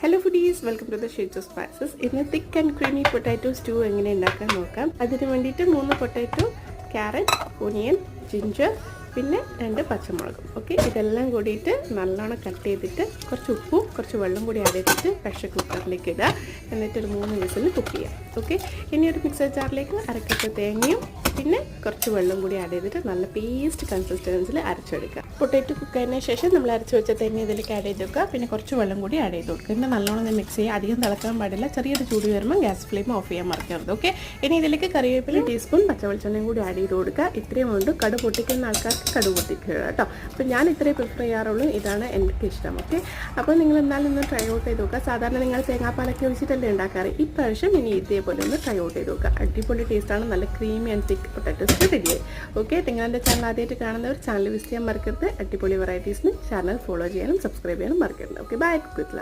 Hello foodies, welcome to the Shades of Spices. ഇന്ന് thick and creamy potato stew എങ്ങനെ ഉണ്ടാക്കാൻ നോക്കാം. അതിനു വേണ്ടിയിട്ട് 3 പൊട്ടാറ്റോ, ക്യാരറ്റ്, ഓണിയൻ, ജിഞ്ചർ, പിന്നെ 2 പച്ചമുളകും. ഓക്കെ, ഇതെല്ലാം കൂടിയിട്ട് നല്ലോണം കട്ട് ചെയ്തിട്ട് കുറച്ച് ഉപ്പും കുറച്ച് വെള്ളം കൂടി ആഡ് ചെയ്തിട്ട് പ്രഷർ കുക്കറിലേക്ക് ഇടുക. എന്നിട്ട് ഒരു 3 വിസിൽ കുക്ക് ചെയ്യാം. ഓക്കെ, ഇനി ഒരു മിക്സർ ജാറിലേക്ക് അരക്കപ്പ് തേങ്ങയും പിന്നെ കുറച്ച് വെള്ളം കൂടി ആഡ് ചെയ്തിട്ട് നല്ല പേസ്റ്റ് കൺസിസ്റ്റൻസിൽ അരച്ചെടുക്കുക. പൊട്ടാറ്റോ കുക്ക് ആയതിനു ശേഷം നമ്മൾ അരച്ച് വെച്ച തേങ്ങ ഇതിലേക്ക് ആഡ് ചെയ്ത് വെക്കുക. പിന്നെ കുറച്ച് വെള്ളം കൂടി ആഡ് ചെയ്ത് കൊടുക്കുക. പിന്നെ നല്ലോണം മിക്സ് ചെയ്യുക. അധികം തിളക്കാൻ പാടില്ല. ചെറിയൊരു ചൂട് വരുമ്പോൾ ഗ്യാസ് ഫ്ലെയിം ഓഫ് ചെയ്യാൻ മറക്കരുത്. ഓക്കെ, ഇനി ഇതിലേക്ക് കറിവേപ്പില ടീസ്പൂൺ പച്ചവെളിച്ചെണ്ണയും കൂടി ആഡ് ചെയ്ത് കൊടുക്കുക. ഇത്രയും കൊണ്ട് കടുക് പൊട്ടിക്കുന്ന ആൾക്കാർക്ക് കടുക് പൊട്ടിക്കുക കേട്ടോ. അപ്പോൾ ഞാൻ ഇത്രയും പ്രിഫർ ചെയ്യാറുള്ളൂ. ഇതാണ് എനിക്ക് ഇഷ്ടം. ഓക്കെ, അപ്പോൾ നിങ്ങൾ എന്നാലും ഒന്ന് ട്രൈ ഔട്ട് ചെയ്ത് നോക്കുക. സാധാരണ നിങ്ങൾ തേങ്ങാപ്പാലൊക്കെ ഒഴിച്ചിട്ടല്ലേ ഉണ്ടാക്കാറ്. ഇപ്രാവശ്യം ഇനി ഇതേപോലെ ഒന്ന് ട്രൈ ഔട്ട് ചെയ്ത് നോക്കുക. അടിപൊളി ടേസ്റ്റാണ്. നല്ല ക്രീമി ആൻഡ് തിക്ക് പൊട്ടാറ്റോസ് റെഡിയായി. ഓക്കെ, നിങ്ങളുടെ ചാനൽ ആദ്യമായിട്ട് കാണുന്നവർ ചാനൽ വിസിറ്റ് ചെയ്യാൻ മറക്കരുത്. അടിപൊളി വെറൈറ്റീസിന് ചാനൽ ഫോളോ ചെയ്യാനും സബ്സ്ക്രൈബ് ചെയ്യാനും മറക്കരുത്. Okay, bye. Cook with love.